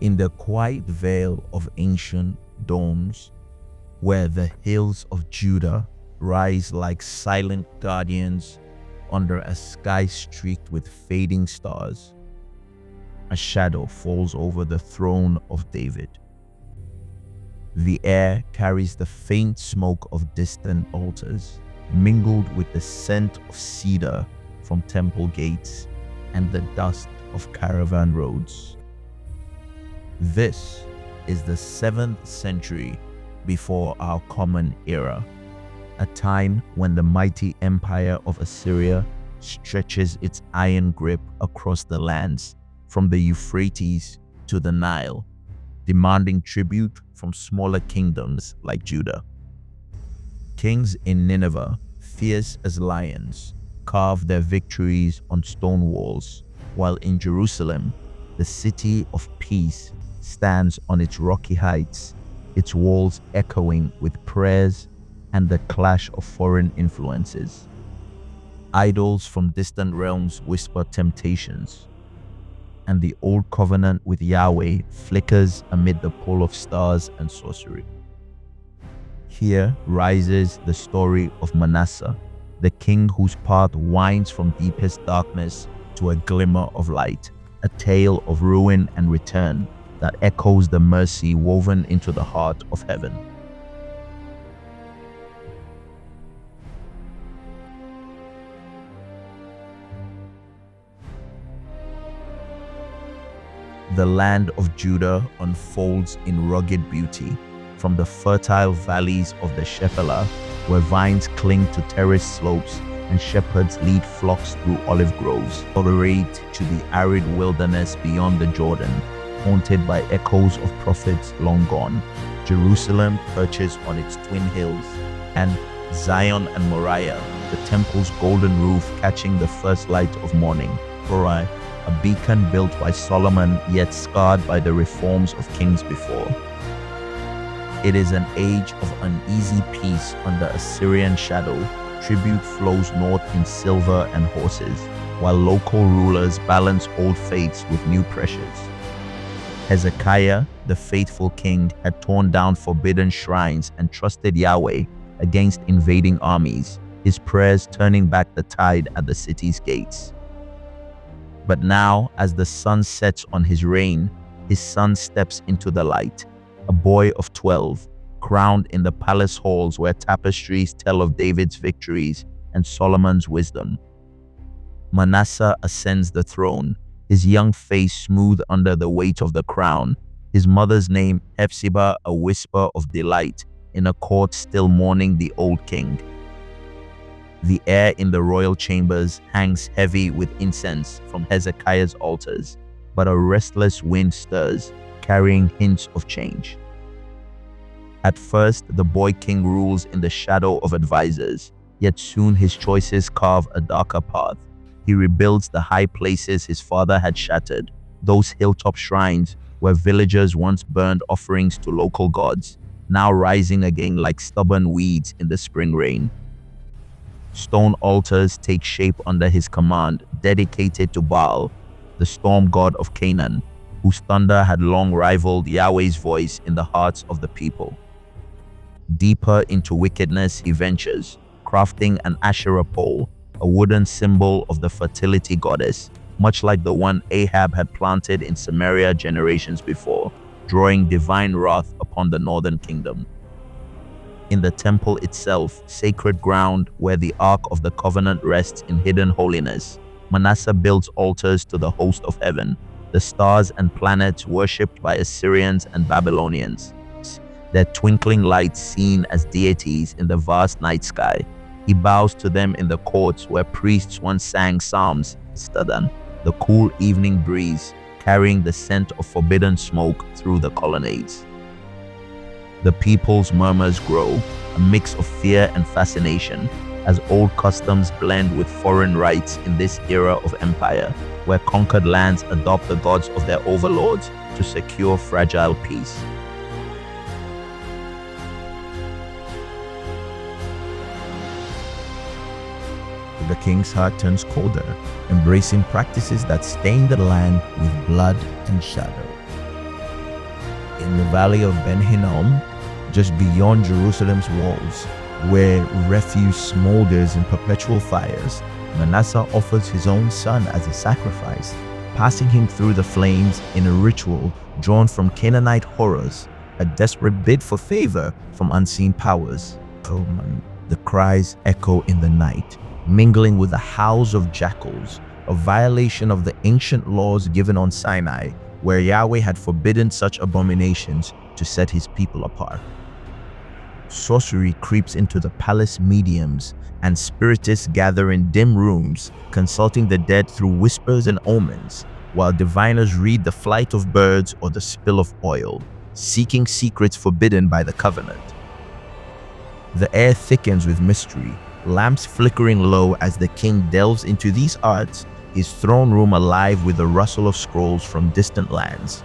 In the quiet vale of ancient domes, where the hills of Judah rise like silent guardians under a sky streaked with fading stars, a shadow falls over the throne of David. The air carries the faint smoke of distant altars, mingled with the scent of cedar from temple gates and the dust of caravan roads. This is the 7th century before our common era, a time when the mighty empire of Assyria stretches its iron grip across the lands from the Euphrates to the Nile, demanding tribute from smaller kingdoms like Judah. Kings in Nineveh, fierce as lions, carve their victories on stone walls, while in Jerusalem, the city of peace stands on its rocky heights, its walls echoing with prayers and the clash of foreign influences. Idols from distant realms whisper temptations, and the old covenant with Yahweh flickers amid the pole of stars and sorcery. Here rises the story of Manasseh, the king whose path winds from deepest darkness to a glimmer of light, a tale of ruin and return that echoes the mercy woven into the heart of heaven. The land of Judah unfolds in rugged beauty, from the fertile valleys of the Shephelah, where vines cling to terraced slopes and shepherds lead flocks through olive groves, all the way to the arid wilderness beyond the Jordan, haunted by echoes of prophets long gone. Jerusalem perches on its twin hills, and Zion and Moriah, the temple's golden roof catching the first light of morning. Moriah, a beacon built by Solomon yet scarred by the reforms of kings before. It is an age of uneasy peace under Assyrian shadow. Tribute flows north in silver and horses, while local rulers balance old faiths with new pressures. Hezekiah, the faithful king, had torn down forbidden shrines and trusted Yahweh against invading armies, his prayers turning back the tide at the city's gates. But now, as the sun sets on his reign, his son steps into the light, a boy of 12, crowned in the palace halls where tapestries tell of David's victories and Solomon's wisdom. Manasseh ascends the throne, his young face smooth under the weight of the crown, his mother's name Hephzibah a whisper of delight in a court still mourning the old king. The air in the royal chambers hangs heavy with incense from Hezekiah's altars, but a restless wind stirs, carrying hints of change. At first, the boy king rules in the shadow of advisors, yet soon his choices carve a darker path. He rebuilds the high places his father had shattered, those hilltop shrines where villagers once burned offerings to local gods, now rising again like stubborn weeds in the spring rain. Stone altars take shape under his command, dedicated to Baal, the storm god of Canaan, whose thunder had long rivaled Yahweh's voice in the hearts of the people. Deeper into wickedness he ventures, crafting an Asherah pole, a wooden symbol of the fertility goddess, much like the one Ahab had planted in Samaria generations before, drawing divine wrath upon the northern kingdom. In the temple itself, sacred ground where the Ark of the Covenant rests in hidden holiness, Manasseh builds altars to the host of heaven, the stars and planets worshipped by Assyrians and Babylonians, their twinkling lights seen as deities in the vast night sky. He bows to them in the courts where priests once sang psalms, Stadan, the cool evening breeze carrying the scent of forbidden smoke through the colonnades. The people's murmurs grow, a mix of fear and fascination, as old customs blend with foreign rites in this era of empire, where conquered lands adopt the gods of their overlords to secure fragile peace. The king's heart turns colder, embracing practices that stain the land with blood and shadow. In the valley of Ben Hinnom, just beyond Jerusalem's walls, where refuse smolders in perpetual fires, Manasseh offers his own son as a sacrifice, passing him through the flames in a ritual drawn from Canaanite horrors, a desperate bid for favor from unseen powers. Oh man. The cries echo in the night, mingling with the howls of jackals, a violation of the ancient laws given on Sinai, where Yahweh had forbidden such abominations to set his people apart. Sorcery creeps into the palace mediums, and spiritists gather in dim rooms, consulting the dead through whispers and omens, while diviners read the flight of birds or the spill of oil, seeking secrets forbidden by the covenant. The air thickens with mystery, lamps flickering low as the king delves into these arts, his throne room alive with the rustle of scrolls from distant lands.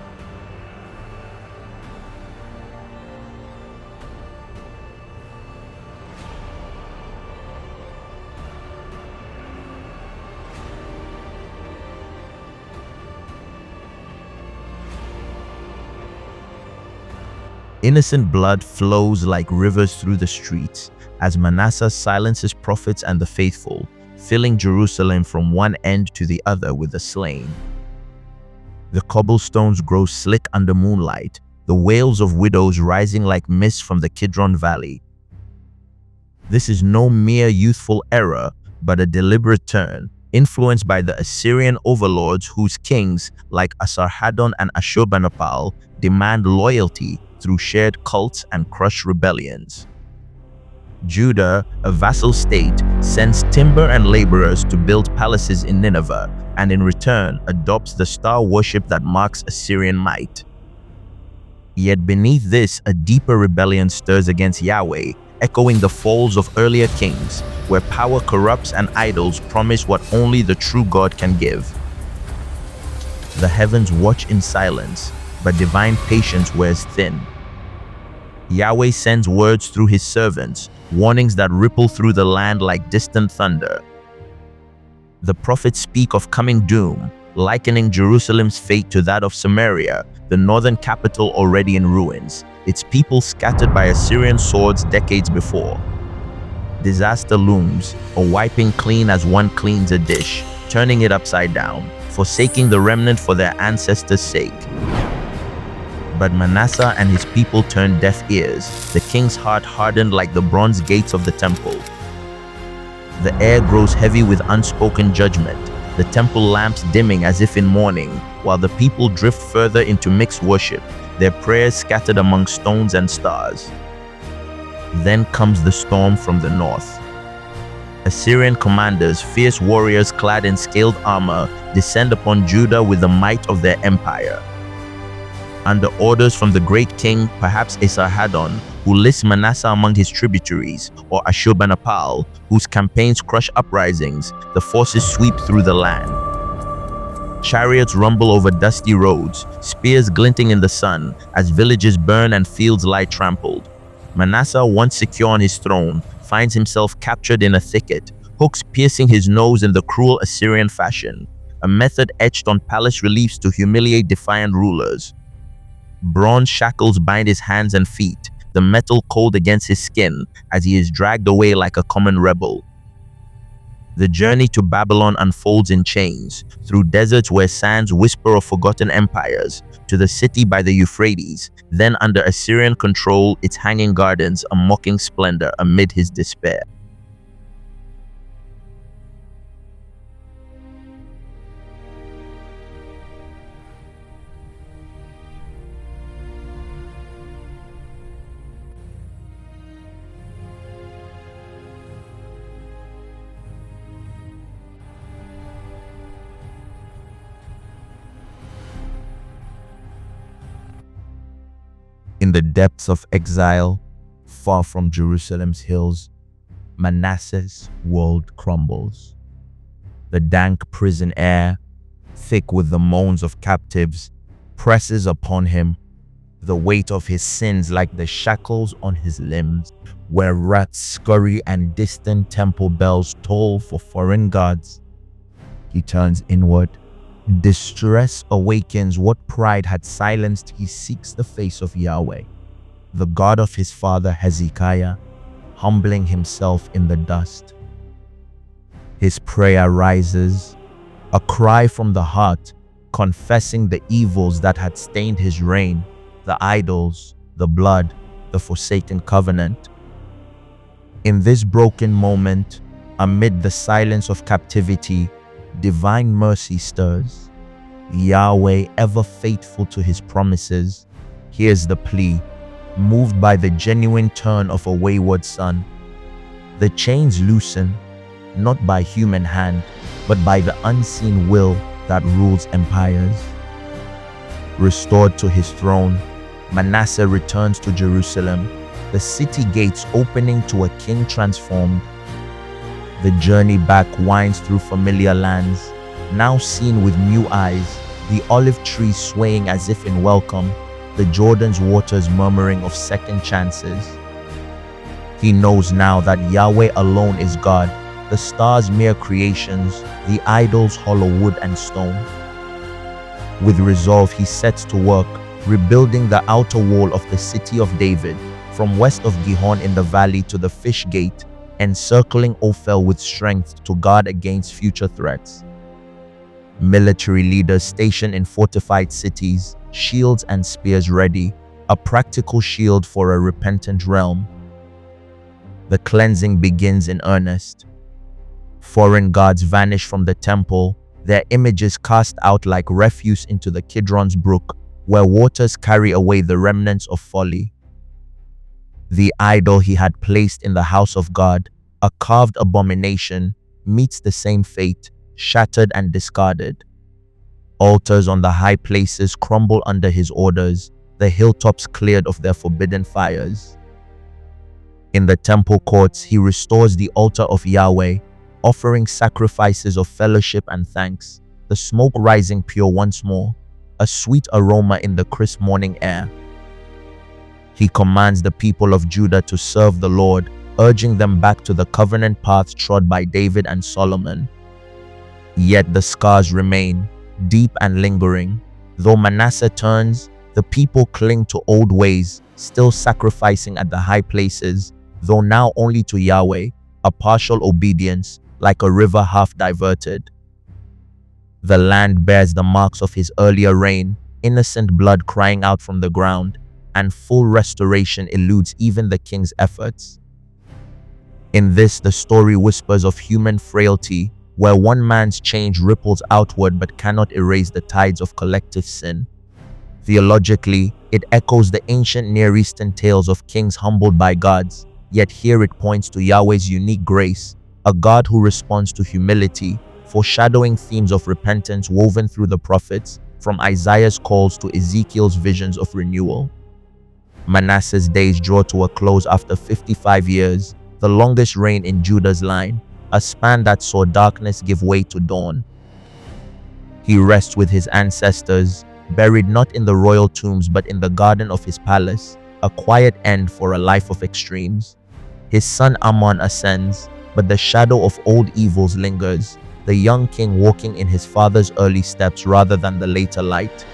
Innocent blood flows like rivers through the streets as Manasseh silences prophets and the faithful, filling Jerusalem from one end to the other with the slain. The cobblestones grow slick under moonlight, the wails of widows rising like mist from the Kidron Valley. This is no mere youthful error, but a deliberate turn, influenced by the Assyrian overlords whose kings, like Asarhaddon and Ashurbanipal, demand loyalty through shared cults and crush rebellions. Judah, a vassal state, sends timber and laborers to build palaces in Nineveh, and in return adopts the star worship that marks Assyrian might. Yet beneath this, a deeper rebellion stirs against Yahweh, echoing the falls of earlier kings, where power corrupts and idols promise what only the true God can give. The heavens watch in silence, but divine patience wears thin. Yahweh sends words through his servants, warnings that ripple through the land like distant thunder. The prophets speak of coming doom, likening Jerusalem's fate to that of Samaria, the northern capital already in ruins, its people scattered by Assyrian swords decades before. Disaster looms, a wiping clean as one cleans a dish, turning it upside down, forsaking the remnant for their ancestors' sake. But Manasseh and his people turned deaf ears, the king's heart hardened like the bronze gates of the temple. The air grows heavy with unspoken judgment, the temple lamps dimming as if in mourning, while the people drift further into mixed worship, their prayers scattered among stones and stars. Then comes the storm from the north. Assyrian commanders, fierce warriors clad in scaled armor, descend upon Judah with the might of their empire. Under orders from the great king, perhaps Esarhaddon, who lists Manasseh among his tributaries, or Ashurbanipal, whose campaigns crush uprisings, the forces sweep through the land. Chariots rumble over dusty roads, spears glinting in the sun, as villages burn and fields lie trampled. Manasseh, once secure on his throne, finds himself captured in a thicket, hooks piercing his nose in the cruel Assyrian fashion, a method etched on palace reliefs to humiliate defiant rulers. Bronze shackles bind his hands and feet, the metal cold against his skin as he is dragged away like a common rebel. The journey to Babylon unfolds in chains, through deserts where sands whisper of forgotten empires, to the city by the Euphrates, then under Assyrian control, its hanging gardens a mocking splendor amid his despair. In the depths of exile, far from Jerusalem's hills, Manasseh's world crumbles. The dank prison air, thick with the moans of captives, presses upon him, the weight of his sins like the shackles on his limbs, where rats scurry and distant temple bells toll for foreign gods. He turns inward, Distress awakens what pride had silenced. He seeks the face of Yahweh, the God of his father Hezekiah, humbling himself in the dust. His prayer rises, a cry from the heart, confessing the evils that had stained his reign, the idols, the blood, the forsaken covenant. In this broken moment, amid the silence of captivity, divine mercy stirs. Yahweh, ever faithful to his promises, hears the plea, moved by the genuine turn of a wayward son. The chains loosen, not by human hand, but by the unseen will that rules empires. Restored to his throne, Manasseh returns to Jerusalem, the city gates opening to a king transformed. The journey back winds through familiar lands, now seen with new eyes, the olive trees swaying as if in welcome, the Jordan's waters murmuring of second chances. He knows now that Yahweh alone is God, the stars mere creations, the idols hollow wood and stone. With resolve he sets to work, rebuilding the outer wall of the city of David, from west of Gihon in the valley to the fish gate, encircling Ophel with strength to guard against future threats. Military leaders stationed in fortified cities, shields and spears ready, a practical shield for a repentant realm. The cleansing begins in earnest. Foreign gods vanish from the temple, their images cast out like refuse into the Kidron's brook, where waters carry away the remnants of folly. The idol he had placed in the house of God, a carved abomination, meets the same fate, shattered and discarded. Altars on the high places crumble under his orders, the hilltops cleared of their forbidden fires. In the temple courts, he restores the altar of Yahweh, offering sacrifices of fellowship and thanks, the smoke rising pure once more, a sweet aroma in the crisp morning air. He commands the people of Judah to serve the Lord, urging them back to the covenant paths trod by David and Solomon. Yet the scars remain, deep and lingering. Though Manasseh turns, the people cling to old ways, still sacrificing at the high places, though now only to Yahweh, a partial obedience, like a river half diverted. The land bears the marks of his earlier reign, innocent blood crying out from the ground, and full restoration eludes even the king's efforts. In this, the story whispers of human frailty, where one man's change ripples outward but cannot erase the tides of collective sin. Theologically, it echoes the ancient Near Eastern tales of kings humbled by gods, yet here it points to Yahweh's unique grace, a God who responds to humility, foreshadowing themes of repentance woven through the prophets, from Isaiah's calls to Ezekiel's visions of renewal. Manasseh's days draw to a close after 55 years, the longest reign in Judah's line, a span that saw darkness give way to dawn. He rests with his ancestors, buried not in the royal tombs but in the garden of his palace, a quiet end for a life of extremes. His son Ammon ascends, but the shadow of old evils lingers, the young king walking in his father's early steps rather than the later light.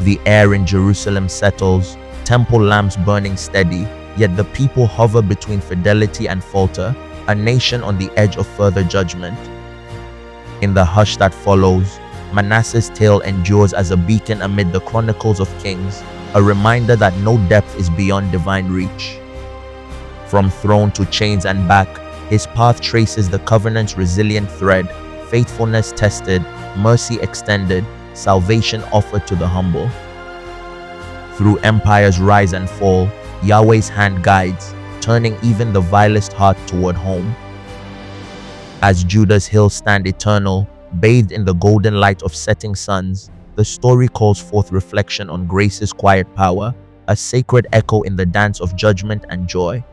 The air in Jerusalem settles, temple lamps burning steady, yet the people hover between fidelity and falter, a nation on the edge of further judgment. In the hush that follows, Manasseh's tale endures as a beacon amid the chronicles of kings, a reminder that no depth is beyond divine reach. From throne to chains and back, his path traces the covenant's resilient thread, faithfulness tested, mercy extended, salvation offered to the humble. Through empires rise and fall, Yahweh's hand guides, turning even the vilest heart toward home. As Judah's hills stand eternal, bathed in the golden light of setting suns, the story calls forth reflection on grace's quiet power, a sacred echo in the dance of judgment and joy.